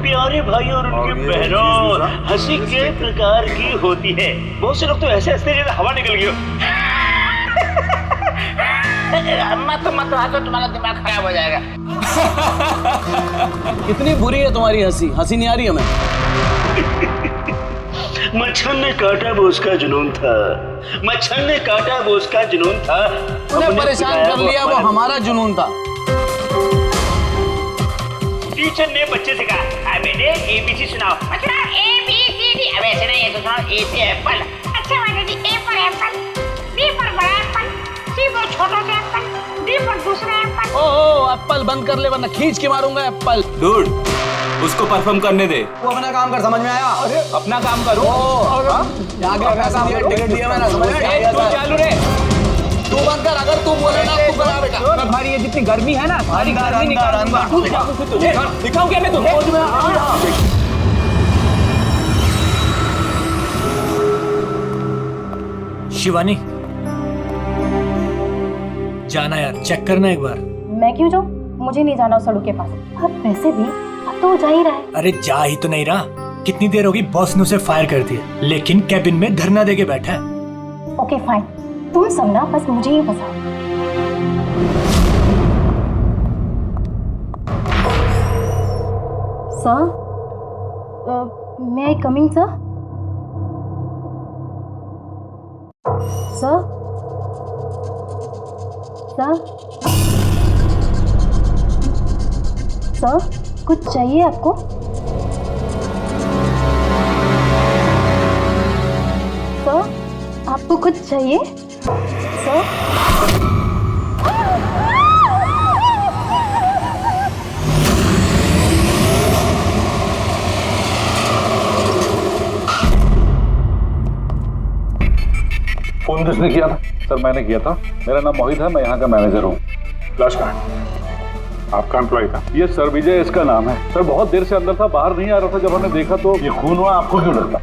प्यारे भाई और उनके बहनों, हंसी के प्रकार की होती है। बहुत से लोग तो ऐसे हंसते जैसे हवा निकल गई हो। मत हंसो, तुम्हारा दिमाग खराब हो जाएगा। कितनी बुरी है तुम्हारी हंसी, हंसी नहीं आ रही हमें। मच्छर ने काटा वो उसका जुनून था, मच्छर ने काटा वो उसका जुनून था। उन्हें परेशान कर लिया वो हमारा जुनून था। टीचर ने बच्चे से कहा, बेटे ABC सुनाओ। अच्छा ABCD, अब ऐसे नहीं, ये तो सुनाओ। A से एप्पल। अच्छा माता जी, A पर एप्पल, B पर बड़ा एप्पल, C पर छोटा सा एप्पल, D पर दूसरा एप्पल। ओह एप्पल बंद कर ले वरना खींच के मारूंगा एप्पल। डूड, उसको परफॉर्म करने दे। वो अपना काम कर, समझ में आया? अरे अपना काम करो। टिकट दिया मैंने, समझ में आया? तू चालू रे, तू बंद कर। अगर तू बोले ना तू करा बेटा। भारी ये जितनी गर्मी है ना, भारी गर्मी निकालूंगा। दिखाऊं क्या मैं तुझे? शिवानी, जाना यार, चेक करना एक बार। मैं क्यों जाऊँ? मुझे नहीं जाना उस सड़ू के पास। अब वैसे भी अब तो वो जा ही रहा है। अरे जा ही तो नहीं रहा। कितनी देर होगी बॉस ने उसे फायर कर दिया, लेकिन कैबिन में धरना देके बैठा है। ओके फाइन, तुम सब ना बस मुझे ही फंसाओ। Sir, may I coming sir? Sir sir sir, कुछ चाहिए आपको? सर, आपको कुछ चाहिए? सर, फोन किसने किया था? सर मैंने किया था। मेरा नाम मोहित है, मैं यहाँ का मैनेजर हूँ। लाश कहाँ है? आपका एम्प्लॉय था? ये सर विजय इसका नाम है। सर बहुत देर से अंदर था, बाहर नहीं आ रहा था। जब हमने देखा तो ये खून हुआ, आपको क्यों लगता?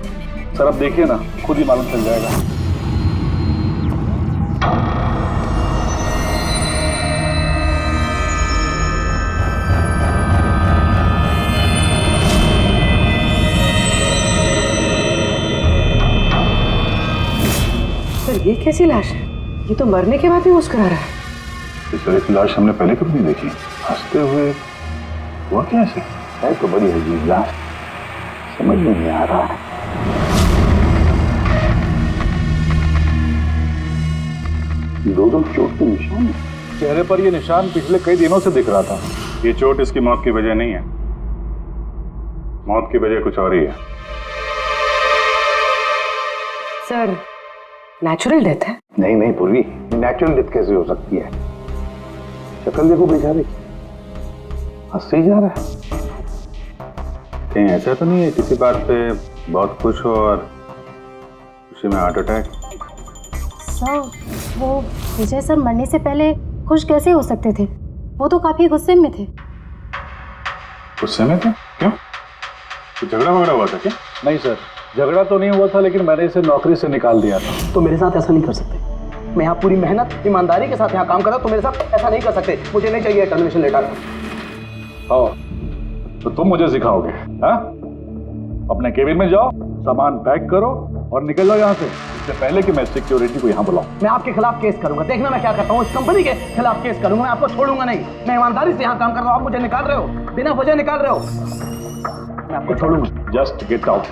सर अब देखिए ना, खुद ही मालूम चल जाएगा। सर ये कैसी लाश है? ये तो मरने के बाद भी मुस्कुरा रहा है। इस तरह की लाश हमने पहले कभी नहीं देखी। हंसते हुए हुआ कैसे? है तो बड़ी अजीब लाश, समझ में नहीं आ रहा है। दो चोट के निशान है चेहरे पर। ये निशान पिछले कई दिनों से दिख रहा था। ये चोट इसकी मौत की वजह नहीं है, मौत की वजह कुछ और ही है। सर नेचुरल डेथ है? नहीं नहीं पूर्वी, नेचुरल डेथ कैसे हो सकती है? शक्ल देखो बेचारे, हंसते ही जा रहा है। कहीं ऐसा तो नहीं है किसी बात पे बहुत खुश हो और उसी में हार्ट अटैक? सर, वो विजय सर मरने से पहले खुश कैसे हो सकते थे? वो तो काफी गुस्से में थे। गुस्से में थे? क्यों? कुछ झगड़ा वगड़ा हुआ था क्या? नहीं सर, झगड़ा तो नहीं हुआ था, लेकिन मैंने इसे नौकरी से निकाल दिया था। तो मेरे साथ ऐसा नहीं कर सकते। मैं यहाँ पूरी मेहनत ईमानदारी के साथ यहाँ काम कर रहा हूँ, तो मेरे साथ ऐसा नहीं कर सकते। मुझे नहीं चाहिए टर्मिनेशन लेटर। हाँ तो तुम मुझे सिखाओगे? हाँ, अपने केबिन में जाओ, सामान पैक करो और निकल जाओ यहाँ से, इससे पहले कि मैं सिक्योरिटी को यहाँ बुलाऊं। मैं आपके खिलाफ केस करूंगा, देखना मैं क्या करता हूँ। इस कंपनी के खिलाफ केस करूंगा, मैं आपको छोड़ूंगा नहीं। मैं ईमानदारी से यहाँ काम कर रहा हूँ, आप मुझे निकाल रहे हो, बिना वजह निकाल रहे हो। मैं आपको छोड़ूंगा। Just get out.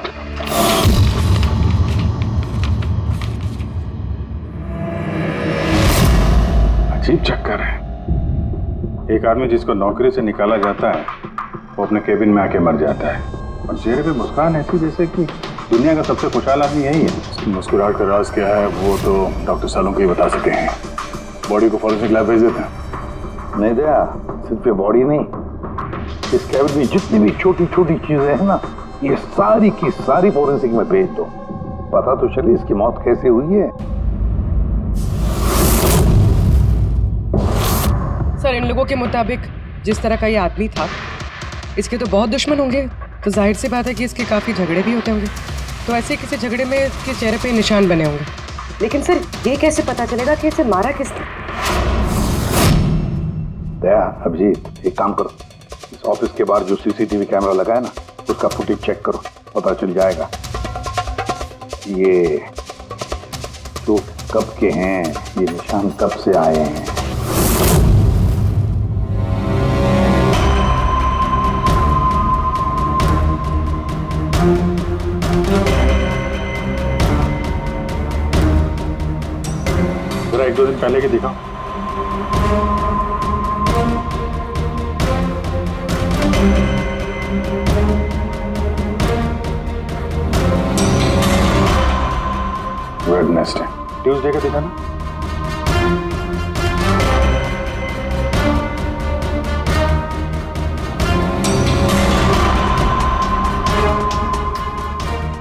अजीब चक्कर है। एक आदमी जिसको नौकरी से निकाला जाता है वो अपने केबिन में आके मर जाता है, और चेहरे पे मुस्कान ऐसी जैसे कि दुनिया का सबसे खुशहाल आदमी यही है। इसकी मुस्कुराहट का राज क्या है वो तो डॉक्टर सालों ही बता सके हैं। बॉडी को फॉरेंसिक लैब भेज देते हैं। नहीं दया, सिर्फ ये बॉडी नहीं, इस कैबिन में जितनी भी छोटी छोटी चीजें हैं ना, ये सारी की सारी फॉरेंसिक में भेज दो। पता तो चले इसकी मौत कैसे हुई है। सर इन लोगों के मुताबिक जिस तरह का ये आदमी था, इसके तो बहुत दुश्मन होंगे, तो जाहिर सी बात है कि इसके काफ़ी झगड़े भी होते होंगे। तो ऐसे किसी झगड़े में इसके चेहरे पे निशान बने होंगे। लेकिन सर ये कैसे पता चलेगा कि इसे मारा किसने? दया, अभिजीत, एक काम करो, इस ऑफिस के बाहर जो सीसीटीवी कैमरा लगा है ना, उसका फुटेज चेक करो, पता चल जाएगा ये तो कब के हैं, ये निशान कब से आए हैं। जरा 1-2 दिन पहले की दिखाओ। वेडनेसडे, ट्यूसडे का दिखाना।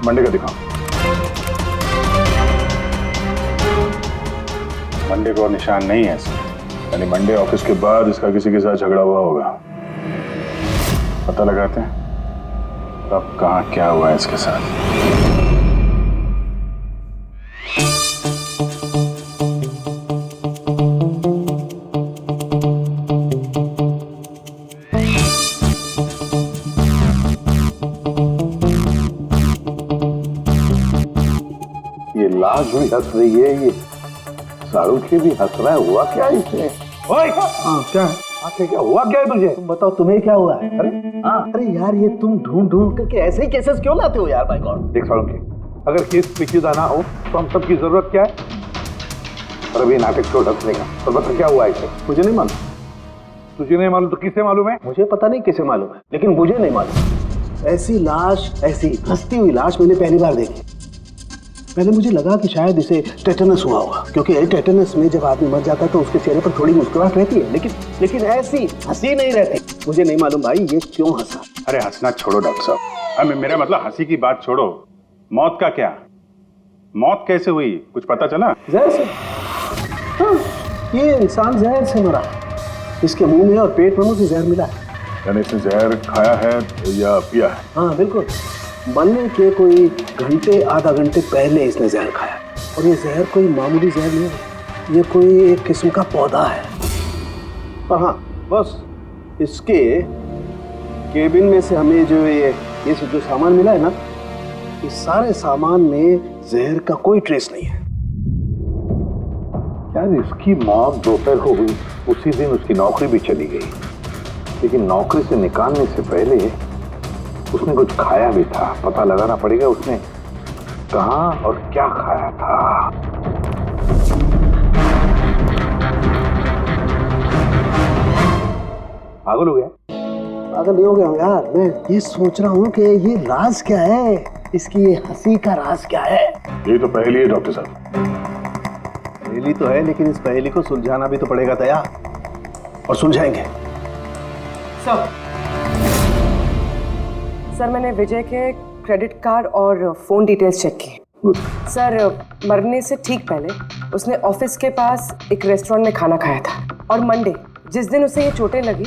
मंडे का दिखाओ। मंडे को निशान नहीं है इसमें, यानी मंडे ऑफिस के बाद इसका किसी के साथ झगड़ा हुआ होगा। पता लगाते हैं अब कहाँ क्या हुआ है इसके साथ। ये लाश भी हंस रही है, ये शाहरुख भी हंस रहा है, हुआ क्या इसे? ओए! हाँ, क्या है? आखिर क्या हुआ, क्या है तुझे? तुम बताओ, तुम्हें क्या हुआ है? अरे यार, ये तुम ढूंढ ढूंढ करके ऐसे ही केसेस क्यों लाते हो यार? By God. देख शाहरुख, अगर केस पेचीदा ना हो तो हम सबकी जरूरत क्या है? और अभी नाटक छोड़ हंसने का, तो बता क्या हुआ इसे? मुझे नहीं मालूम। तुझे नहीं मालूम तो किसे मालूम है? मुझे पता नहीं किसे मालूम है, लेकिन मुझे नहीं मालूम। ऐसी लाश, ऐसी हंसती हुई लाश मैंने पहली बार देखी। पहले मुझे लगा कि शायद इसे टेटनस हुआ होगा, क्योंकि टेटनस में जब आदमी मर जाता है तो उसके चेहरे पर थोड़ी मुस्कुराहट रहती है, लेकिन ऐसी हंसी नहीं रहती। मुझे नहीं मालूम भाई ये क्यों हंसा। अरे हंसना छोड़ो डॉक्टर साहब, मेरा मतलब हंसी की बात छोड़ो, मौत का क्या? मौत कैसे हुई, कुछ पता चला? जहर से। हाँ, ये इंसान जहर से मरा। इसके मुंह में और पेट में मुझे जहर मिला है। यानी इसने जहर खाया है या पिया है? हाँ बिल्कुल, मरने के कोई घंटे आधा घंटे पहले इसने जहर खाया। और ये जहर कोई मामूली जहर नहीं है, ये कोई एक किस्म का पौधा है। और हाँ बस, इसके केबिन में से हमें जो ये जो सामान मिला है ना, इस सारे सामान में जहर का कोई ट्रेस नहीं है। यार इसकी मौत दोपहर को हुई, उसी दिन उसकी नौकरी भी चली गई, लेकिन नौकरी से निकालने से पहले उसने कुछ खाया भी था। पता लगाना पड़ेगा उसने कहाँ और क्या खाया था। पागल हो गया? पागल नहीं हो गया हूँ यार, मैं ये सोच रहा हूँ कि ये राज क्या है, इसकी ये हंसी का राज क्या है। ये तो पहेली है डॉक्टर साहब। पहेली तो है, लेकिन इस पहेली को सुलझाना भी तो पड़ेगा तैयार, और सुलझाएंगे। सर मैंने विजय के क्रेडिट कार्ड और फोन डिटेल्स चेक किए। सर मरने से ठीक पहले उसने ऑफिस के पास एक रेस्टोरेंट में खाना खाया था, और मंडे जिस दिन उसे ये चोटें लगी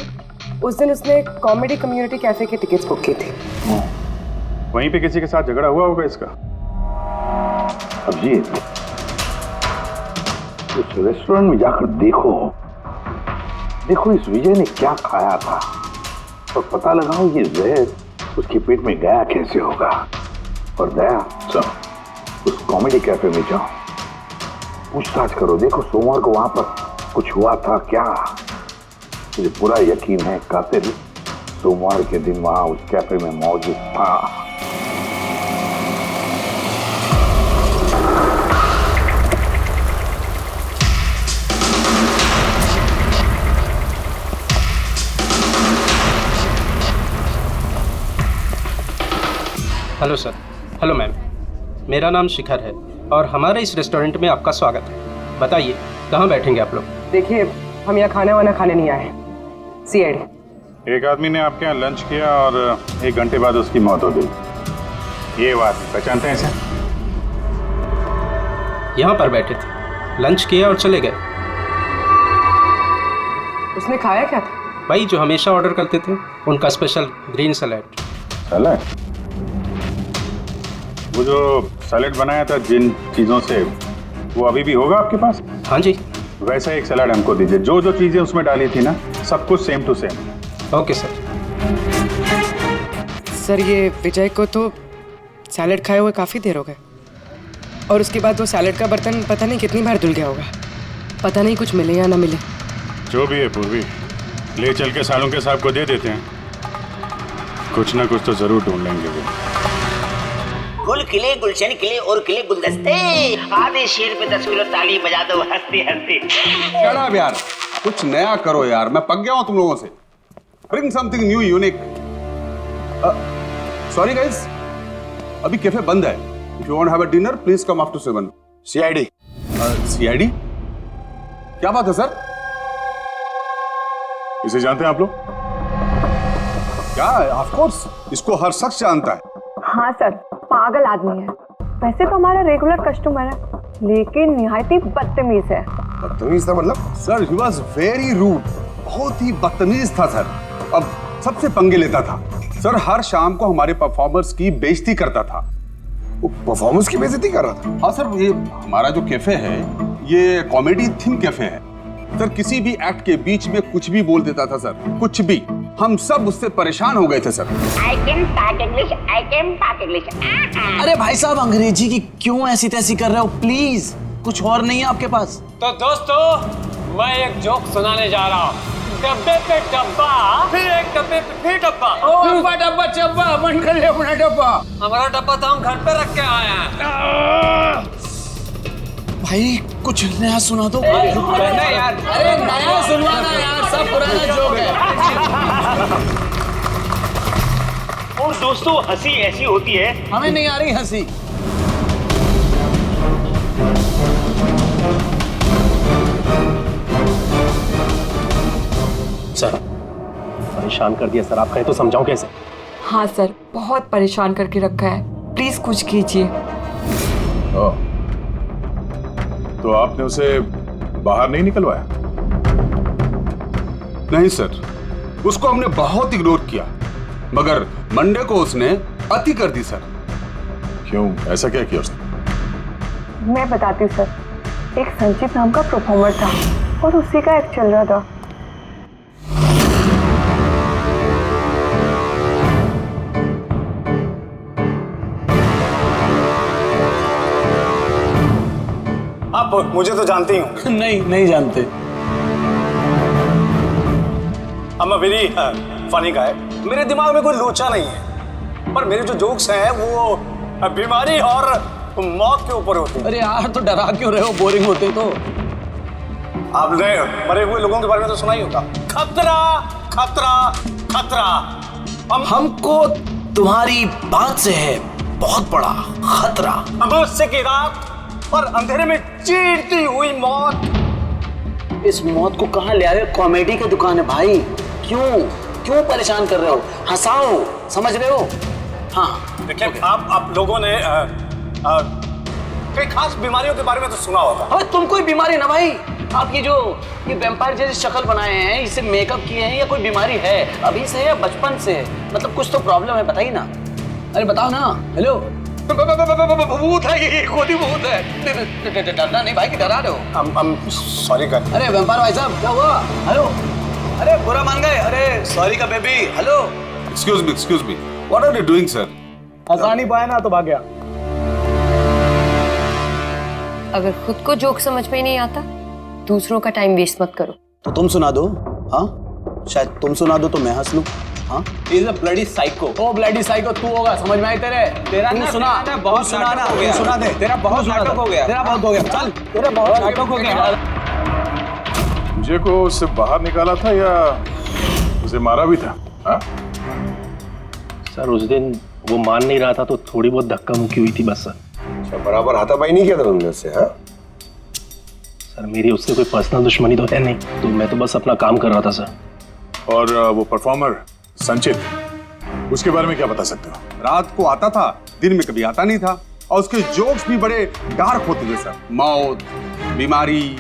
उस दिन उसने कॉमेडी कम्युनिटी कैफे की टिकट्स बुक की थी। वहीं पे किसी के साथ झगड़ा हुआ होगा इसका। अब जी उस रेस्टोरेंट में जाकर देखो इस विजय ने क्या खाया था, और पता लगाओ ये जहर उसके पेट में गया कैसे होगा। और दया सब उस कॉमेडी कैफे में जाओ, पूछताछ करो, देखो सोमवार को वहां पर कुछ हुआ था क्या। मुझे पूरा यकीन है कातिल सोमवार के दिन वहां उस कैफे में मौजूद था। Hello sir. हेलो मैम, मेरा नाम शिखर है और हमारे इस रेस्टोरेंट में आपका स्वागत है। बताइए कहाँ बैठेंगे आप लोग? देखिए हम यहाँ खाना वाना खाने नहीं आए, सीआईडी। एक आदमी ने आपके यहाँ लंच किया और 1 घंटे बाद उसकी मौत हो गई। ये बात पहचानते हैं इसे? यहाँ पर बैठे थे, लंच किया और चले गए। उसने खाया क्या था? भाई जो हमेशा ऑर्डर करते थे, उनका स्पेशल ग्रीन सैलेड। सैलेड? वो जो सैलेड बनाया था जिन चीज़ों से, वो अभी भी होगा आपके पास? हाँ जी। वैसा एक सैलेड हमको दीजिए, जो जो चीज़ें उसमें डाली थी ना, सब कुछ same to same. Okay sir. Sir ये विजय को तो सैलेड खाए हुए काफ़ी देर हो गए, और उसके बाद वो सैलेड का बर्तन पता नहीं कितनी बार धुल गया होगा। पता नहीं कुछ मिले या ना मिले। जो भी है पूर्वी, ले चल के सालों के साहब को दे देते हैं, कुछ ना कुछ तो जरूर ढूंढ लेंगे वो। गुल खिले गुलशन खिले और खिले गुलदस्ते, आधे शेर पे 10 किलो ताली बजा दो हंसते हंसते। शट अप यार, कुछ नया करो यार, मैं पक गया हूं तुम लोगों से। Bring something new unique. Sorry guys, अभी कैफे बंद है। If you want have a dinner please come after 7। CID. CID? क्या बात है सर? इसे जानते हैं आप लोग? क्या? ऑफ कोर्स, इसको हर शख्स जानता है। हाँ सर, पागल आदमी है। वैसे तो हमारा रेगुलर कस्टमर है, लेकिन निहायत ही बदतमीज है। बदतमीज था मतलब? Sir he was very rude, बहुत ही बदतमीज था सर। अब सबसे पंगे लेता था सर, हर शाम को हमारे परफॉर्मर्स की बेइज्जती करता था। वो परफॉर्मर्स की बेइज्जती कर रहा था? हाँ सर, ये हमारा जो कैफे है ये कॉमेडी थीम कैफे है सर। किसी भी एक्ट के बीच में कुछ भी बोल देता था सर, कुछ भी। हम सब उससे परेशान हो गए थे sir. I can talk English. अरे भाई साहब, अंग्रेजी की क्यों ऐसी तैसी कर रहे हो? प्लीज, कुछ और नहीं है आपके पास? तो दोस्तों, मैं एक जोक सुनाने जा रहा हूँ। डब्बे पे डब्बा, फिर एक डब्बे पे फिर डब्बा। डब्बा चब्बा, बंद कर ले अपना डब्बा। हमारा डब्बा तो हम घर पे रख के आए हैं। भाई कुछ नया सुना दो। नहीं यार, अरे नया सुनवाना यार, सब पुराना जोक है। और दोस्तों, हंसी ऐसी होती है। हमें नहीं आ रही हंसी। सर, परेशान कर दिया सर, आप कहें तो समझाऊं कैसे? हाँ सर, बहुत परेशान करके रखा है, प्लीज कुछ कीजिए। तो आपने उसे बाहर नहीं निकलवाया? नहीं सर, उसको हमने बहुत इग्नोर किया, मगर मंडे को उसने अति कर दी सर। क्यों, ऐसा क्या किया उसने? मैं बताती हूँ सर, एक संचित नाम का परफॉर्मर था और उसी का एक्ट चल रहा था। आप मुझे तो जानते ही हो। नहीं जानते। I'm a very funny guy। मेरे दिमाग में कोई लोचा नहीं है, पर मेरे जो जोक्स हैं वो बीमारी और मौत के ऊपर होते हैं। अरे यार, तो डरा क्यों रहे हो? बोरिंग होते तो। आपने मरे हुए लोगों के बारे में तो सुना ही होगा। खतरा खतरा खतरा। हमको तुम्हारी बात से है बहुत बड़ा खतरा। अमावस्या की रात और अंधेरे में चीरती हुई मौत। इस मौत को कहाँ ले आए? कॉमेडी की दुकान है भाई, क्यों परेशान कर रहे हो? हंसाओ, समझ रहे हो? हाँ देखिए, आप लोगों ने कई खास बीमारियों के बारे में तो सुना होगा। अबे तुम कोई बीमारी ना भाई, आप ये वैम्पायर जैसी शक्ल बनाए हैं, इसे मेकअप किए हैं, या कोई बीमारी है अभी से या बचपन से? मतलब कुछ तो प्रॉब्लम है, बताइए ना। अरे बताओ ना। हेलो, भूत है ये, खोदी भूत है। डरना नहीं भाई, कि डरा रहे हो? सॉरी कर। अरे वैम्पायर भाई साहब, क्या हुआ? हेलो, अरे बुरा मान गए? अरे सॉरी का baby. Hello, excuse me, what are you doing sir? हंसा नहीं पाया ना तो भाग गया। अगर खुद को जोक समझ में नहीं आता, दूसरों का टाइम वेस्ट मत करो। तो तुम सुना दो। हाँ, शायद तुम सुना दो तो मैं हंस लूं। हाँ, is a bloody psycho. Oh bloody psycho तू होगा, समझ में आई तेरे? तेरा ना सुना, बहुत सुना ना, तू सुना दे। तेरा बहुत नाटक हो गया, तेरा बहुत हो गया। चल, तेरा बहुत नाटक हो गया। मुझे को उससे बाहर निकाला था या उसे मारा भी था? हाँ? सर उस दिन वो मान नहीं रहा था तो थोड़ी बहुत धक्का मुक्की हुई थी बस सर। अच्छा, बराबर हाथापाई नहीं किया था तुमने उससे? हाँ सर, मेरी उससे कोई पर्सनल दुश्मनी तो है नहीं, तो मैं तो बस अपना काम कर रहा था सर। और वो परफॉर्मर संचित, उसके बारे में क्या बता सकते हो? रात को आता था, दिन में कभी आता नहीं था, और उसके जोक्स भी बड़े डार्क होते थे सर। मौत, बीमारी,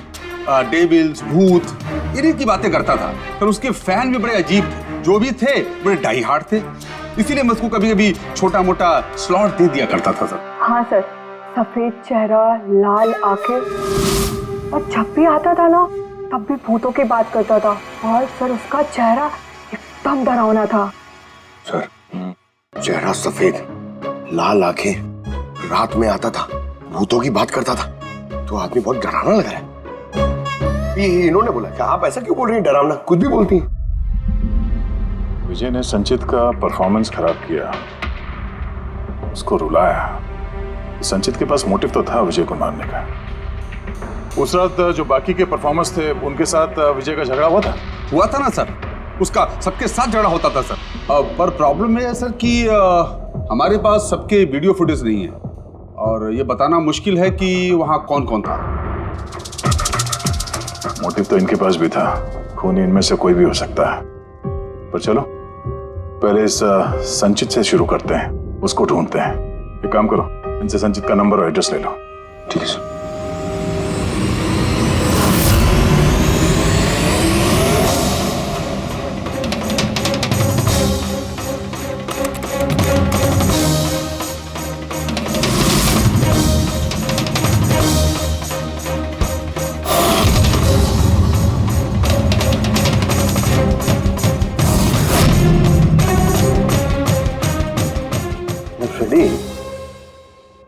डेविल्स, भूत, इन्हीं की बातें करता था। पर उसके फैन भी बड़े अजीब थे, जो भी थे बड़े डाई हार्ड थे, इसीलिए मैं उसको कभी कभी छोटा मोटा स्लॉट दे दिया करता था सर। हाँ सर, सफेद चेहरा, लाल आंखें, और जब भी आता था ना तब भी भूतों की बात करता था। और सर उसका चेहरा एकदम डरावना था। सर, चेहरा सफेद, लाल आंखें, रात में आता था, भूतों की बात करता था, तो आदमी बहुत डरावना लग रहा है। ये इन्होंने बोला कि आप ऐसा क्यों बोल रही हैं, डरावना कुछ भी बोलती हैं। विजय ने संचित का परफॉर्मेंस खराब किया, उसको रुलाया। संचित के पास मोटिव तो था विजय को मारने का। उस रात जो बाकी के परफॉर्मर्स थे उनके साथ विजय का झगड़ा हुआ था ना सर, उसका सबके साथ झगड़ा होता था सर। पर प्रॉब्लम है सर कि हमारे पास सबके वीडियो फुटेज नहीं है और ये बताना मुश्किल है कि वहां कौन कौन था। मोटिव तो इनके पास भी था, खूनी इनमें से कोई भी हो सकता है। पर चलो पहले इस संचित से शुरू करते हैं, उसको ढूंढते हैं। एक काम करो, इनसे संचित का नंबर और एड्रेस ले लो। ठीक है सर।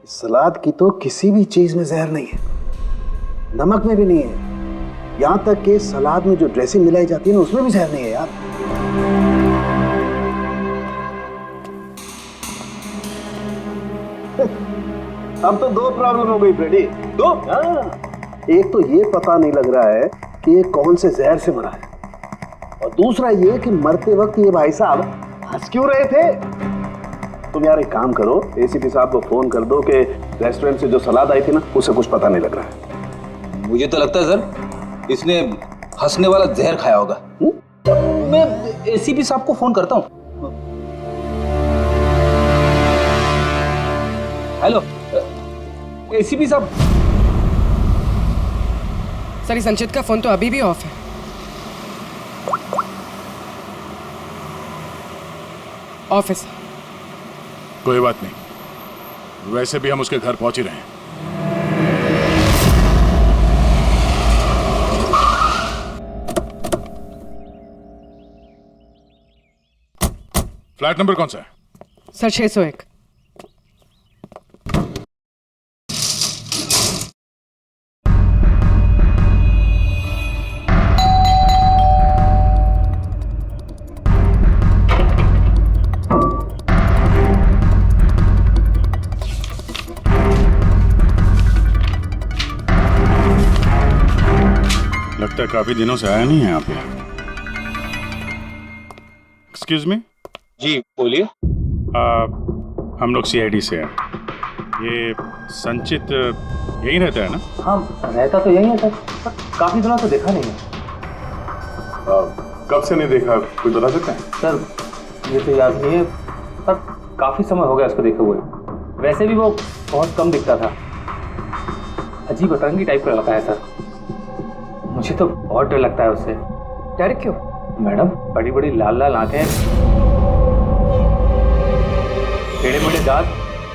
सलाद की तो किसी भी चीज में जहर नहीं है, नमक में भी नहीं है, यहां तक कि सलाद में जो ड्रेसिंग मिलाई जाती है ना उसमें भी जहर नहीं है यार। अब तो दो प्रॉब्लम हो गई फ्रेडी, दो। एक तो ये पता नहीं लग रहा है कि ये कौन से जहर से मरा है, और दूसरा ये कि मरते वक्त ये भाई साहब हंस क्यों रहे थे। तुम यार एक काम करो, एसीपी साहब को फोन कर दो कि रेस्टोरेंट से जो सलाद आई थी ना उसे कुछ पता नहीं लग रहा है। मुझे तो लगता है सर इसने हंसने वाला जहर खाया होगा। मैं एसीपी साहब को फोन करता हूँ। हेलो एसीपी साहब। सर संचित का फोन तो अभी भी ऑफ है। ऑफिस। कोई बात नहीं, वैसे भी हम उसके घर पहुंच ही रहे हैं। फ्लैट नंबर कौन सा है? सर 601। लगता है काफी दिनों से आया नहीं है यहाँ पे। Excuse me. जी बोलिए। हम लोग सीआईडी से हैं। ये संचित यही रहता है ना? हाँ रहता तो यही है सर, काफी दिनों से देखा नहीं है। कब से नहीं देखा, कोई बता सकता है? सर ये तो याद नहीं है, पर काफी समय हो गया उसको देखे हुए। वैसे भी वो बहुत कम दिखता था, अजीब अतरंगी टाइप का लड़का है सर। मुझे तो बहुत डर लगता है उससे। डर क्यों? मैडम बड़ी बड़ी लाल लाल आंखें, टेढ़े मेढ़े दांत,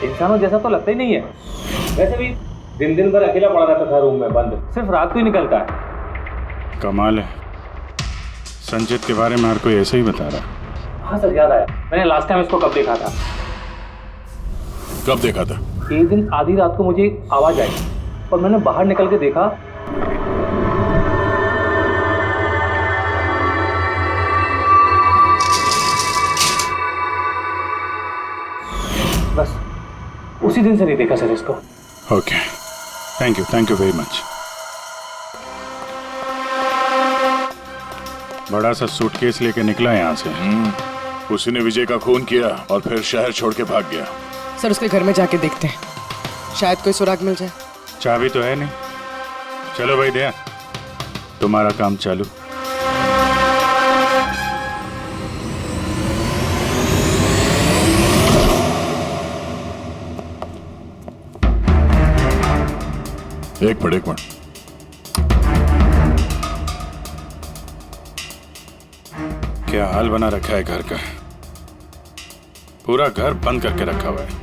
इंसानों जैसा तो लगता ही नहीं है। वैसे भी दिन दिन भर अकेला पड़ा रहता था रूम में बंद, सिर्फ रात को ही निकलता है। कमाल है, संचित के बारे में हर कोई ऐसे ही बता रहा है। हाँ सर याद आया, मैंने लास्ट टाइम इसको कब देखा था। कब देखा था? एक दिन आधी रात को मुझे आवाज आई और मैंने बाहर निकल के देखा, बस उसी दिन से नहीं देखा सर इसको। Okay, thank you very much. बड़ा सा सूटकेस लेके निकला यहाँ से। उसी ने विजय का खून किया और फिर शहर छोड़ के भाग गया। सर उसके घर में जाके देखते हैं, शायद कोई सुराग मिल जाए। चाबी तो है नहीं। चलो भाई दया, तुम्हारा काम चालू। एक मिनट। क्या हाल बना रखा है घर का, पूरा घर बंद करके रखा हुआ है।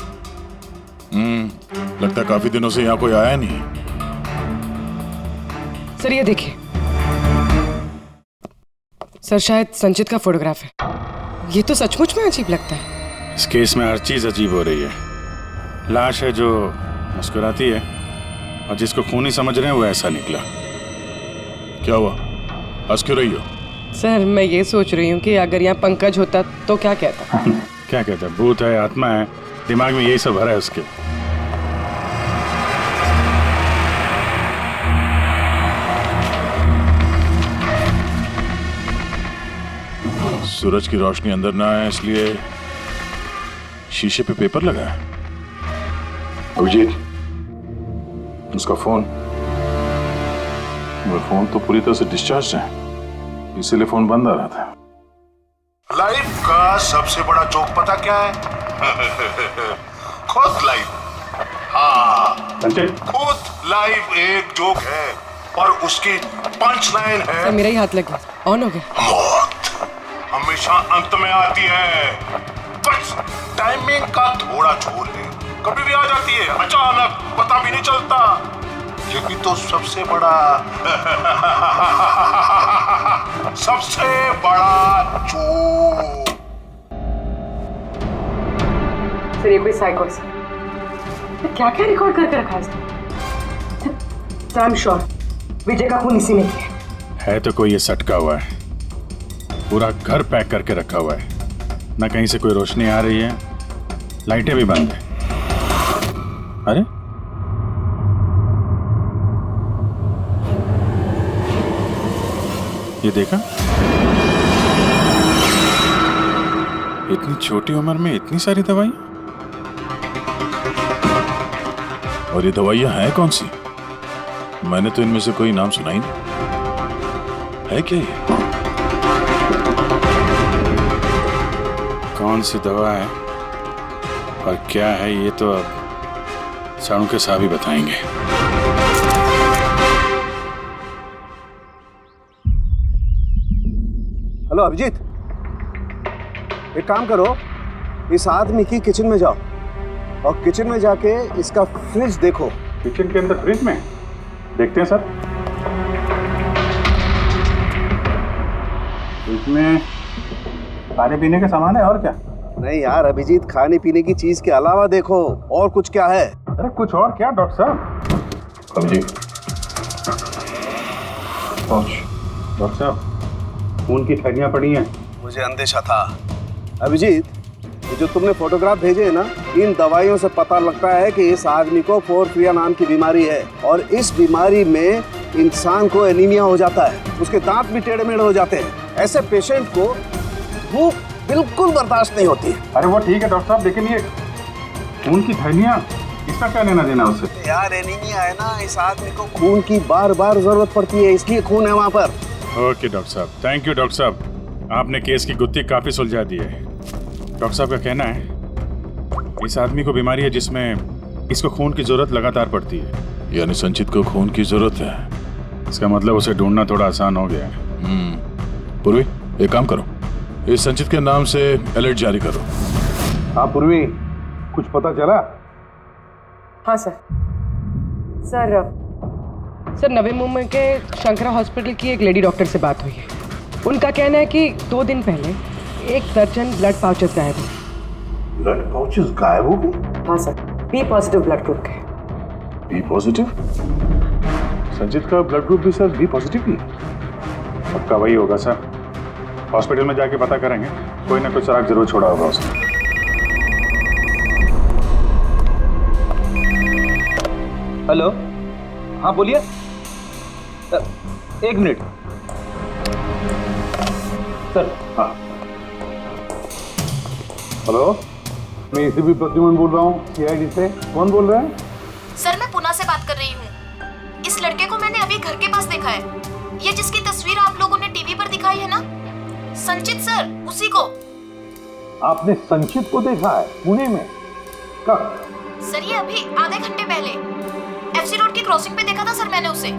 लगता है काफी दिनों से यहाँ कोई आया नहीं। सर ये देखिए, सर शायद संचित का फोटोग्राफ है। ये तो सचमुच में अजीब लगता है। इस केस में हर चीज अजीब हो रही है। लाश है जो मुस्कुराती है और जिसको खूनी समझ रहे हैं वो ऐसा निकला। क्या हुआ, हंस क्यों रही हो? सर मैं ये सोच रही हूँ कि अगर यहाँ पंकज होता तो क्या कहता। क्या कहता? भूत है, आत्मा है, दिमाग में यही सब भरा है उसके। सूरज की रोशनी अंदर ना आए इसलिए शीशे पे पेपर लगा है। अभिजीत, उसका फोन, वो फोन तो पूरी तरह से डिस्चार्ज है, इसीलिए फोन बंद आ रहा था। लाइफ का सबसे बड़ा जोक पता क्या है? खुद लाइफ। हाँ, खुद लाइफ एक जोक है और उसकी पंच लाइन है। सर मेरा ही हाथ लग गया, ऑन हो गया। मौत हमेशा अंत में आती है, बस टाइमिंग का थोड़ा झोल है, कभी भी आ जाती है अचानक, पता भी नहीं चलता। यही तो सबसे बड़ा सबसे बड़ा जोक। सर ये कोई साइकोस क्या क्या रिकॉर्ड करके रखा है इसने? सर आई एम श्योर विजय का खून इसी ने किया है। तो कोई ये सटका हुआ है, पूरा घर पैक करके रखा हुआ है, ना कहीं से कोई रोशनी आ रही है, लाइटें भी बंद है। अरे ये देखा, इतनी छोटी उम्र में इतनी सारी दवाई, और ये दवाइयां हैं कौन सी? मैंने तो इनमें से कोई नाम सुना ही नहीं। है क्या ये? कौन सी दवा है और क्या है ये तो अब साणु के साहब ही बताएंगे। हेलो अभिजीत, एक काम करो, इस आदमी की किचन में जाओ और किचन में जाके इसका फ्रिज देखो। किचन के अंदर फ्रिज में? देखते हैं सर। इसमें खाने पीने का सामान है और क्या? नहीं यार अभिजीत, खाने पीने की चीज के अलावा देखो और कुछ क्या है। अरे कुछ और क्या डॉक्टर साहब? अभिजीत, डॉक्टर साहब खून की थैलियां पड़ी हैं। मुझे अंदेशा था। अभिजीत, ये जो तुमने फोटोग्राफ भेजे हैं ना, इन दवाइयों से पता लगता है कि इस आदमी को पोर्फिरिया नाम की बीमारी है और इस बीमारी में इंसान को एनीमिया हो जाता है, उसके दांत भी टेढ़े मेढ़े हो जाते हैं। ऐसे पेशेंट को भूख बिल्कुल बर्दाश्त नहीं होती। अरे वो ठीक है डॉक्टर साहब, लेकिन ये खून की थैलियां, इसका क्या लेना देना उससे? यार एनीमिया है ना, इस आदमी को खून की बार बार जरूरत पड़ती है, इसलिए खून है वहाँ पर। ओके डॉक्टर साहब, थैंक यू डॉक्टर साहब, आपने केस की गुत्थी काफी सुलझा दी है। डॉक्टर साहब का कहना है इस आदमी को बीमारी है जिसमें इसको खून की जरूरत लगातार पड़ती है, यानी संचित को खून की जरूरत है। इसका मतलब उसे ढूंढना थोड़ा आसान हो गया है। पूर्वी, एक काम करो, इस संचित के नाम से अलर्ट जारी करो। हाँ पूर्वी, कुछ पता चला? हाँ सर नवी मुंबई के शंकरा हॉस्पिटल की एक लेडी डॉक्टर से बात हुई है। उनका कहना है कि 2 दिन पहले 1 दर्जन ब्लड पाउचेस गायब हुए। ब्लड पाउचेस गायब हो गए? हाँ sir, B positive blood group के। B positive? संचित का ब्लड ग्रुप भी सर बी पॉजिटिव ही? पक्का वही होगा सर, हॉस्पिटल में जाके पता करेंगे, कोई ना कोई सुराग जरूर छोड़ा होगा उसने। हेलो, हाँ बोलिए। 1 मिनट सर। हाँ हेलो, मैं एसीपी प्रद्युमन बोल रहा हूँ सीआईडी से। कौन बोल रहे हैं? सर मैं पुणे से बात कर रही हूँ। इस लड़के को मैंने अभी घर के पास देखा है, ये जिसकी तस्वीर आप लोगों ने टीवी पर दिखाई है ना, संचित सर, उसी को। आपने संचित को देखा है पुणे में? कब? सर ये अभी आधे घंटे पहले एफसी रोड की क्रॉसिंग पे देखा था सर मैंने उसे।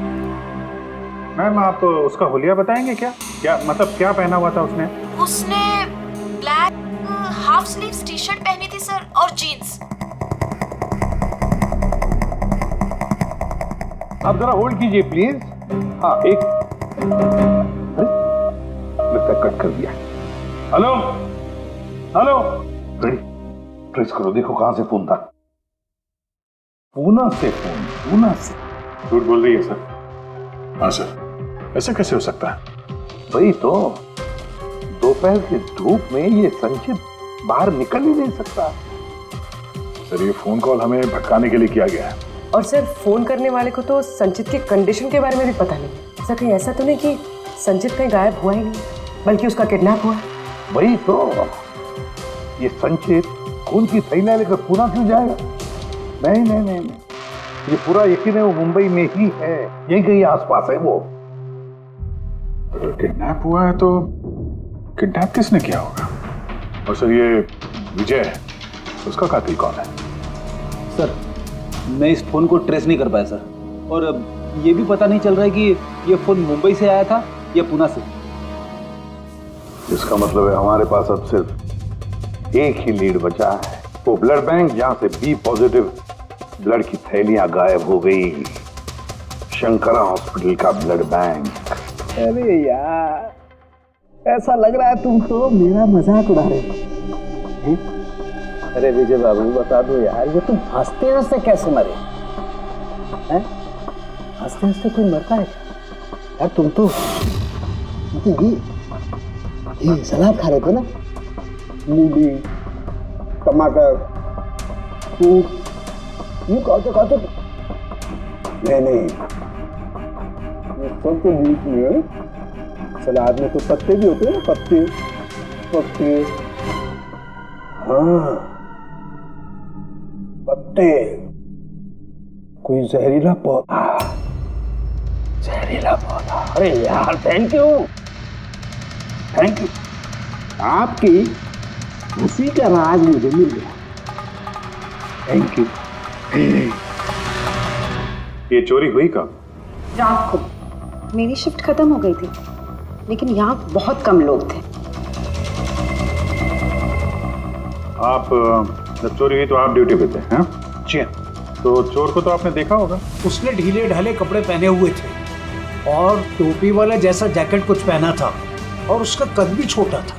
मैम आप उसका हुलिया बताएंगे क्या? क्या मतलब क्या पहना हुआ था उसने? उसने black half sleeves T shirt पहनी थी सर और जीन्स। आप जरा होल्ड कीजिए प्लीज। हाँ एक लगता कट कर दिया। हेलो हेलो रेडी, ट्रेस करो, देखो कहां से फोन था। पूना से फोन, पूना से। झूठ बोल रही है सर। हाँ सर, ऐसा कैसे हो सकता है? वही तो, दोपहर की धूप में ये संचित बाहर निकल ही नहीं सकता। सर ये फोन कॉल हमें भटकाने के लिए किया गया है। और सर फोन करने वाले को तो संचित की कंडीशन के बारे में भी पता नहीं। सर कहीं ऐसा तो नहीं कि संचित कहीं गायब हुआ ही नहीं, बल्कि उसका किडनैप हुआ? वही तो, ये संचित खून की थैलियां लेकर पूना क्यों जाएगा? नहीं नहीं नहीं, ये पूरा यकीन है वो मुंबई में ही है, यही कहीं आसपास है वो। किडनैप हुआ है तो किडनैप किसने किया होगा? और सर ये विजय है, उसका कातिल कौन है? सर मैं इस फोन को ट्रेस नहीं कर पाया सर, और ये भी पता नहीं चल रहा है कि ये फोन मुंबई से आया था या पूना से। इसका मतलब है हमारे पास अब सिर्फ एक ही लीड बचा है, वो ब्लड बैंक जहां से बी पॉजिटिव ब्लड की थैलियां गायब हो गई, शंकरा हॉस्पिटल का ब्लड बैंक। अरे यार, ऐसा लग रहा है तुम तो मेरा मजाक उड़ा रहे हो। अरे विजय बाबू बता दो यार, ये तुम हंसते हंसते कैसे मरे? हंसते हंसते कोई मरता है यार? तुम तो ये सलाद खा रहे थे ना, मूली टमाटर फ्रूट, यूं खाते नहीं, ये सब के बीच में सलाद में तो पत्ते भी होते हैं ना, पत्ते। हाँ पत्ते, कोई जहरीला पौधा। अरे यार थैंक यू, आपकी हंसी का राज मुझे मिल गया, थैंक यू। ये चोरी हुई कब? रात को मेरी शिफ्ट खत्म हो गई थी, लेकिन यहाँ बहुत कम लोग थे। आप जब चोरी हुई तो आप ड्यूटी पे थे? हैं? जी। तो चोर को तो आपने देखा होगा। उसने ढीले ढाले कपड़े पहने हुए थे और टोपी वाला जैसा जैकेट कुछ पहना था, और उसका कद भी छोटा था।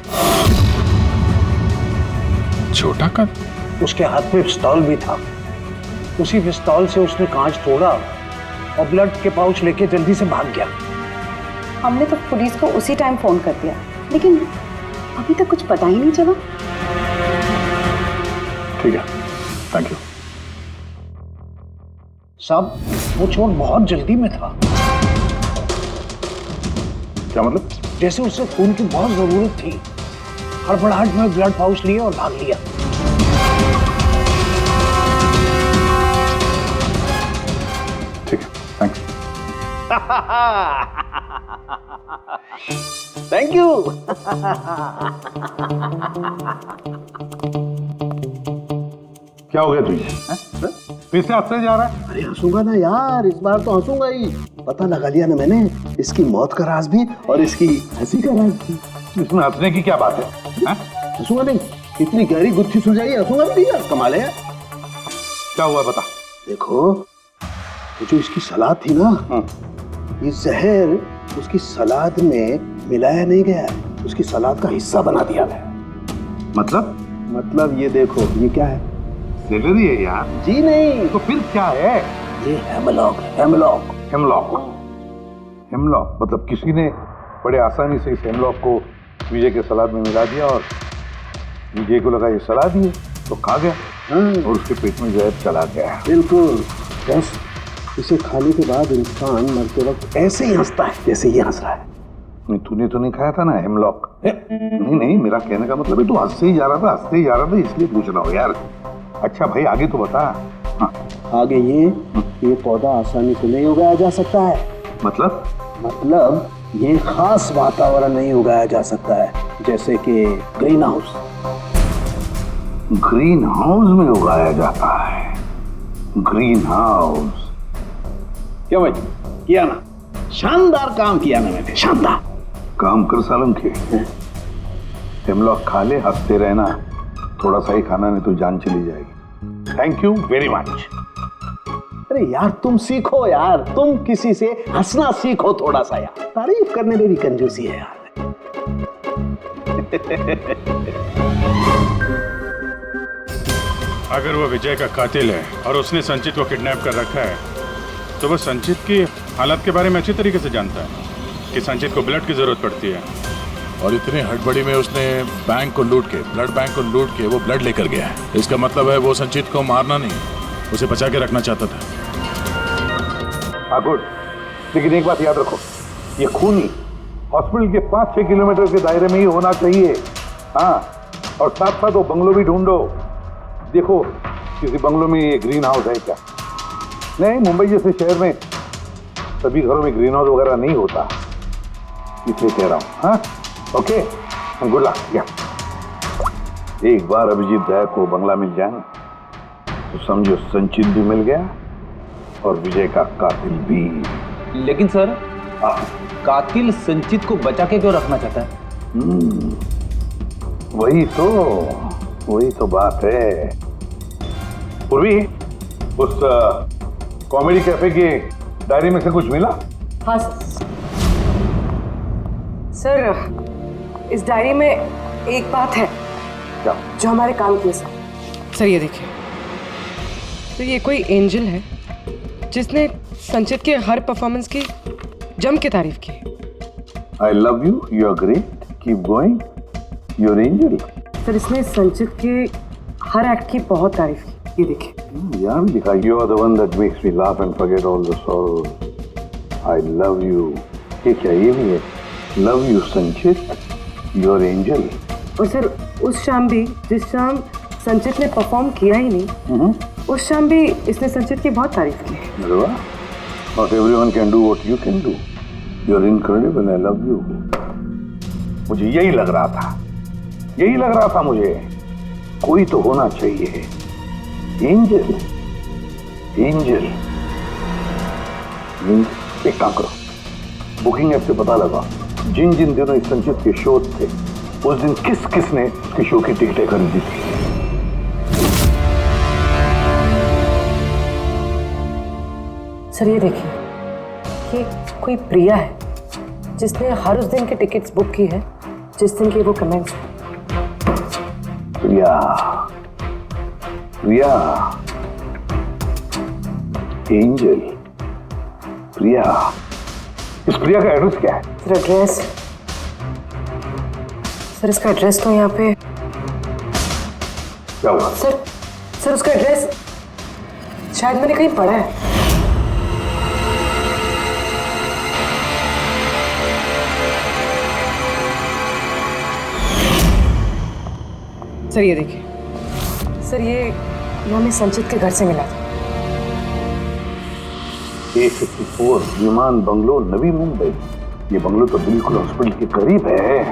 छोटा कद? उसके हाथ में पिस्तौल भी था। उसी पिस्तौल से उसने कांच तोड़ा और ब्लड के पाउच लेके जल्दी से भाग गया। हमने तो पुलिस को उसी टाइम फोन कर दिया, लेकिन अभी तक कुछ पता ही नहीं चला। ठीक है, थैंक यू। साहब वो चोर बहुत जल्दी में था। क्या मतलब? जैसे उसे खून की बहुत जरूरत थी, हड़बड़ाहट में ब्लड पाउच लिया और भाग लिया। ठीक है, थैंक्स। Thank you. क्या हो गया तुझे? फिर से हंसने जा रहा है? अरे हंसूंगा ना यार, इस बार तो हंसूंगा ही। पता लगा लिया ना मैंने, इसकी मौत का राज भी और इसकी हंसी का राज भी। इसमें हंसने की क्या बात है? हंसूंगा नहीं, इतनी गहरी गुत्थी सुलझाई, हंसूंगा भी नहीं यार, कमाल है। क्या हुआ बता। देखो वो जो इसकी सलाद थी ना, ये जहर उसकी सलाद में मिलाया नहीं गया, उसकी सलाद का हिस्सा बना दिया गया। मतलब ये देखो, ये क्या है? सेलरी है यार। जी नहीं। तो फिर क्या है? ये हेमलॉक। हेमलॉक मतलब किसी ने बड़े आसानी से इस हेमलॉक को विजय के सलाद में मिला दिया और विजय को लगा ये सलाद ही है तो खा गया और उसके पेट में जहर चला गया। बिल्कुल, बस इसे खाने के बाद इंसान मरते वक्त ऐसे ही हंसता है जैसे ये हंस रहा है। तूने तो नहीं खाया था ना हेमलॉक? नहीं, मेरा कहने का मतलब है तू हंसते ही जा रहा था इसलिए पूछ रहा हूँ यार। अच्छा भाई आगे तो बता। हाँ। आगे ये पौधा आसानी से नहीं उगाया जा सकता है। मतलब ये खास वातावरण नहीं उगाया जा सकता है, जैसे कि ग्रीन हाउस। ग्रीन हाउस में उगाया जाता है। ग्रीन हाउस क्या भाई किया ना? शानदार काम किया ना मैंने, शानदार काम कर सालम के। हेमलॉक खा ले, हंसते रहना, थोड़ा सा ही खाना नहीं तो जान चली जाएगी। Thank you very much. अरे यार तुम सीखो यार, तुम किसी से हंसना सीखो थोड़ा सा यार, तारीफ करने में भी कंजूसी है यार। अगर वो विजय का कातिल है और उसने संचित को किडनैप कर रखा है तो वो संचित की हालत के बारे में अच्छी तरीके से जानता है कि संचित को ब्लड की जरूरत पड़ती है। और इतनी हड़बड़ी में उसने बैंक को लूट के, ब्लड बैंक को लूट के वो ब्लड लेकर गया है। इसका मतलब है वो संचित को मारना नहीं, उसे बचा के रखना चाहता था। हाँ गुड, लेकिन एक बात याद रखो, ये खून ही हॉस्पिटल के 5-6 किलोमीटर के दायरे में ही होना चाहिए। हाँ, और साथ साथ वो बंगलो भी ढूंढो। देखो किसी बंगलो में ये ग्रीन हाउस है क्या? नहीं, मुंबई जैसे शहर में सभी घरों में ग्रीन हाउस वगैरह नहीं होता, इसलिए कह रहा हूँ। हाँ, ओके, गुड लक। या एक बार अभिजीत दया को बंगला मिल जाए तो समझो संचित भी मिल गया और विजय का कातिल भी। लेकिन सर, कातिल संचित को बचा के क्यों रखना चाहता है? वही तो बात है। पूर्वी, उस कॉमेडी कैफे की डायरी में से कुछ मिला? हाँ सर, इस डायरी में एक बात है क्या? जो हमारे काम की है सर। ये देखिए, तो ये कोई एंजल है जिसने संचित के हर परफॉर्मेंस की जम के तारीफ की। I love you, you are great, keep going, you are angel. Sir, इसने संचित के हर एक्ट की बहुत तारीफ की। ये देखिए, यहाँ भी लिखा, you are the one that makes me laugh and forget all the sorrows, I love you. ये क्या, ये भी है, love you Sanchit, you are angel. और सर, उस शाम भी जिस शाम संचित ने परफॉर्म किया ही नहीं, उस शाम भी इसने संचित की बहुत तारीफ की। अरे वाह, not everyone can do what you can do, you are incredible, I love you. मुझे यही लग रहा था मुझे, कोई तो होना चाहिए, एंजल। एक काम करो, बुकिंग ऐप से पता लगा जिन जिन दिनों इस संचित के शो थे उस दिन किस ने इसके शो की टिकटें खरीदी थी। सर, ये देखिए, ये कोई प्रिया है जिसने हर उस दिन की टिकट्स बुक की है जिस दिन के वो कमेंट्स हैं। प्रिया, एंजल, प्रिया। इस प्रिया का एड्रेस क्या है? सर, एड्रेस, सर इसका एड्रेस तो यहाँ पे क्या हुआ? सर उसका एड्रेस शायद मैंने कहीं पढ़ा है। सर, ये देखिए, सर ये हमें संचित के घर से मिला था। A54 विमान बंगलो, नवी मुंबई। ये बंगलो तो बिल्कुल हॉस्पिटल के करीब है।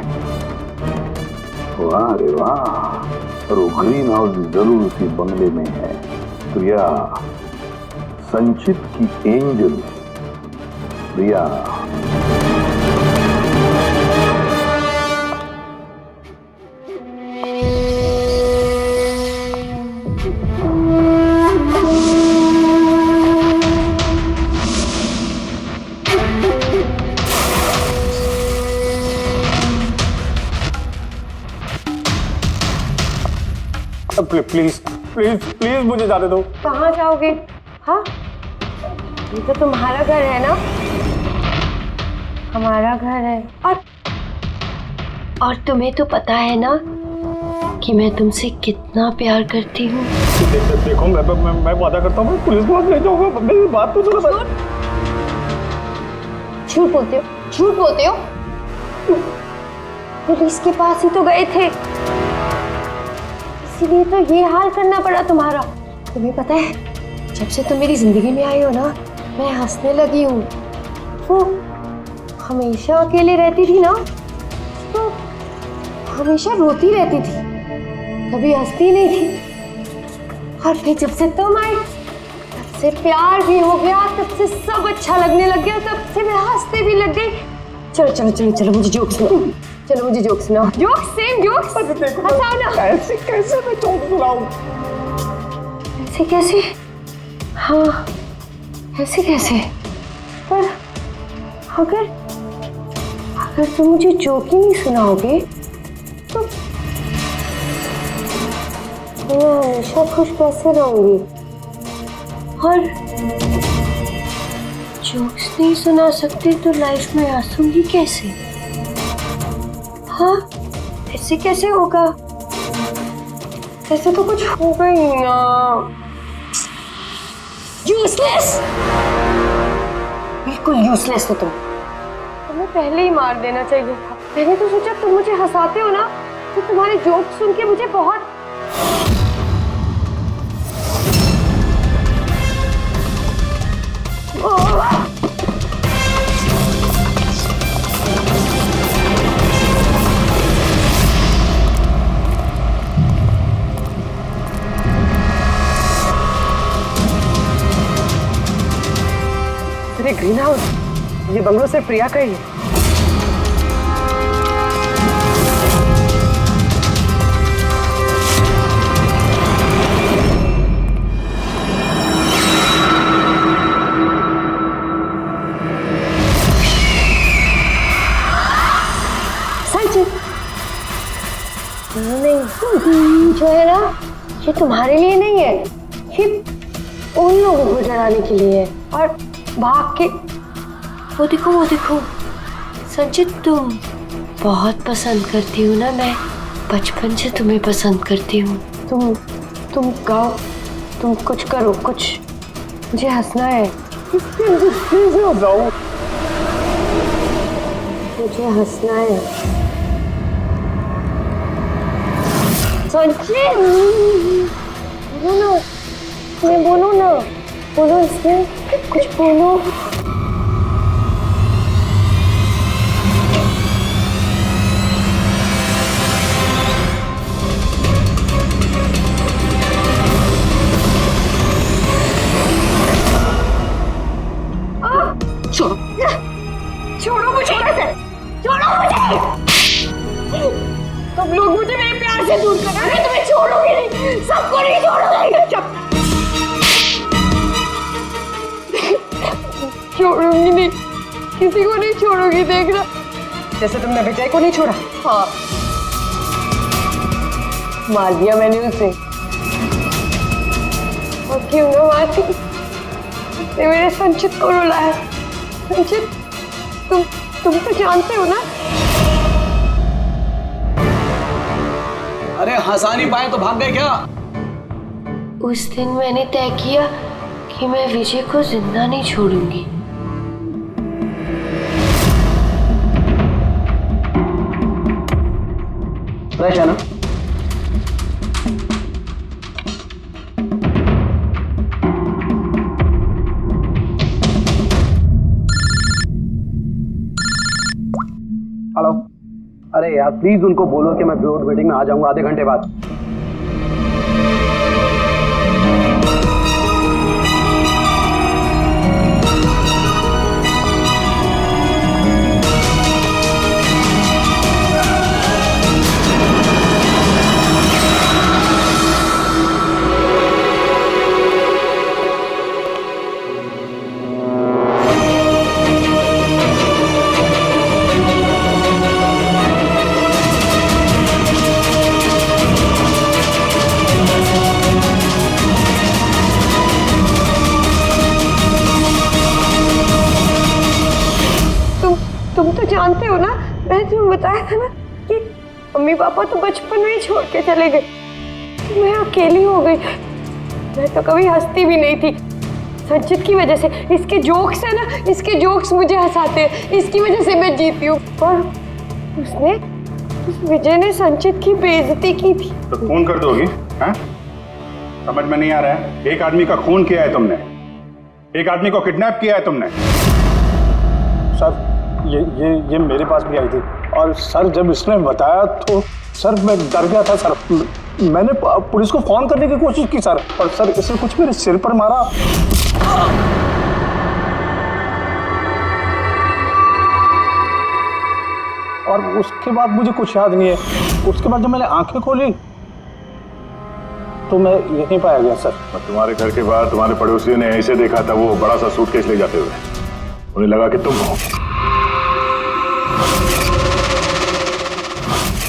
वाह रे वाह, और वो ग्रीन हाउस जरूर उसी बंगले में है। प्रिया, संचित की angel Priya. Please please please मुझे जाने दो। कहाँ जाओगे? हाँ, ये तो तुम्हारा घर है ना? हमारा घर है। और तुम्हें तो पता है ना कि मैं तुमसे कितना प्यार करती हूँ। देखो, मैं वादा करता हूँ, पुलिस को ले जाऊंगा। मेरी बात तो सुनो। झूठ बोलते हो। पुलिस के पास ही तो गए थे, इसीलिए तो ये हाल करना पड़ा तुम्हारा। तुम्हें पता है, जब से तुम मेरी जिंदगी में आई हो ना, मैं हंसने लगी हूँ। वो हमेशा अकेले रहती थी ना, तो हमेशा रोती रहती थी, कभी हंसती नहीं थी। और फिर जब से तुम आई, तब से प्यार भी हो गया, तब से सब अच्छा लगने लग गया, तब से मैं हंसते भी लग गई। चलो मुझे जोक सुनाओ। Joke, same jokes. हंसाओ ना। कैसे मैं जोक सुनाऊं? कैसे? हाँ, कैसे? पर अगर तुम मुझे जोक ही नहीं सुनाओगे मैं हमेशा खुश कैसे रहूंगी और जोक्स नहीं सुना सकती तो लाइफ में हंसूंगी कैसे? हाँ, ऐसे कैसे होगा? ऐसे तो कुछ होगा ही ना। यूजलेस, बिल्कुल यूजलेस हो तुम। तुम्हें पहले ही मार देना चाहिए था। मैंने तो सोचा तुम मुझे हंसाते हो ना, तो तुम्हारे जोक सुन के मुझे बहुत अरे ग्रीन हाउस, ये बंगलो सिर्फ प्रिया का ही है। नहीं, जो है ना, ये तुम्हारे लिए नहीं है, ये उन लोगों को डराने के लिए है। और भाग के वो देखो संचित, तुम बहुत पसंद करती हो ना, मैं बचपन से तुम्हें पसंद करती हूँ। तुम गाओ, तुम कुछ करो, कुछ मुझे हंसना है। मुझे हंसना है संचित, बोलो ना, बोलो इसमें कुछ बोलो। छोड़ो मुझे, छोड़ो मुझे। तुम लोग मुझे मेरे प्यार से दूर कर रहे हो, तुम्हें छोड़ोगे नहीं, सबको नहीं छोड़ोगे। छोड़ूंगी नहीं, किसी को नहीं छोड़ूंगी, देखना। जैसे तुमने विजय को नहीं छोड़ा। हाँ, मार दिया मैंने उसे। और क्यों ना मारती, उसने मेरे संचित को रुलाया। संचित, तुम तो जानते हो ना। अरे हंसा नहीं पाए तो भाग गए क्या? उस दिन मैंने तय किया कि मैं विजय को जिंदा नहीं छोड़ूंगी। फ्रेश है ना? हेलो, अरे यार प्लीज उनको बोलो कि मैं बोर्ड मीटिंग में आ जाऊंगा आधे घंटे बाद। तुम तो जानते हो ना, मैंने तुम्हें बताया था ना कि मम्मी पापा तो बचपन में ही छोड़ के चले गए, मैं अकेली हो गई। मैं तो कभी हंसती भी नहीं थी, संचित की वजह से। इसके जोक्स है ना, इसके जोक्स मुझे हंसाते हैं, इसकी वजह से मैं जीती हूँ। और उस विजय ने संचित की बेइज्जती की थी। तो खून कर दोगी? हैं? समझ में नहीं आ रहा है? एक आदमी का खून किया है तुमने, एक आदमी को किडनैप किया है तुमने। सर ये मेरे पास भी आई थी, और सर जब इसने बताया तो सर मैं डर गया था सर। मैंने पुलिस को फोन करने की कोशिश की सर, और सर इसने कुछ मेरे सिर पर मारा। और उसके बाद मुझे कुछ याद नहीं है। उसके बाद जब मैंने आंखें खोली तो मैं यहीं पाया गया सर। तुम्हारे घर के बाहर तुम्हारे पड़ोसियों ने ऐसे देखा था, वो बड़ा सा सूटकेस ले जाते हुए, उन्हें लगा कि तुम हो।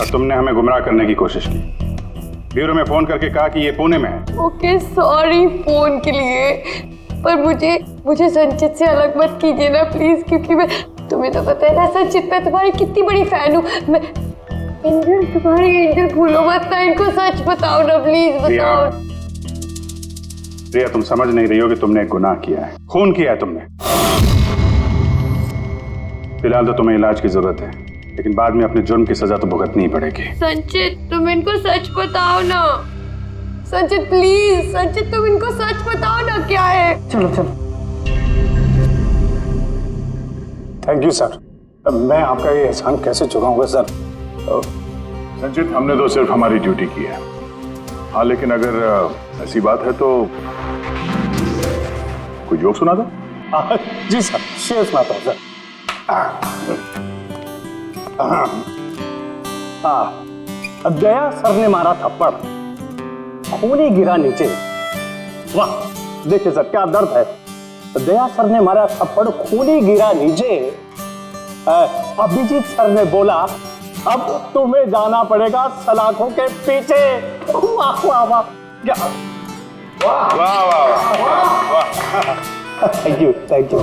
और तुमने हमें गुमराह करने की कोशिश की। ब्यूरो में फोन करके कहा कि ये पुणे में है। ओके सॉरी फोन के लिए, पर मुझे संचित से अलग मत कीजिए ना प्लीज, क्योंकि मैं, तुम्हें तो पता है ना संचित, मैं तुम्हारी कितनी बड़ी फैन हूँ। मैं एंजल, तुम्हारी एंजल भूलो मत ना, इनको सच बताओ ना प्लीज, बताओ। प्रिया, तुम समझ नहीं रही हो कि तुमने एक गुनाह किया है, खून किया है तुमने। फिलहाल तो तुम्हें इलाज की जरूरत है, लेकिन बाद में अपने जुर्म की सजा तो भुगतनी ही पड़ेगी। संचित तुम इनको सच बताओ ना, संचित प्लीज, संचित तुम इनको सच बताओ ना क्या है। चलो चलो। थैंक यू सर, मैं आपका ये एहसान कैसे चुकाऊंगा सर। संचित, हमने तो सिर्फ हमारी ड्यूटी की है। हाँ, लेकिन अगर ऐसी बात है तो कोई जोक सुना दो। जी सर, शेयर सुनाता हूँ सर। दया सर ने मारा थप्पड़, खूनी गिरा नीचे। वाह, देखिए सर क्या दर्द है। दया सर ने मारा थप्पड़, खूनी गिरा नीचे। अभिजीत सर ने बोला, अब तुम्हें जाना पड़ेगा सलाखों के पीछे। वाह वाह वाह, क्या वाह वाह वाह वाह। Thank you thank you.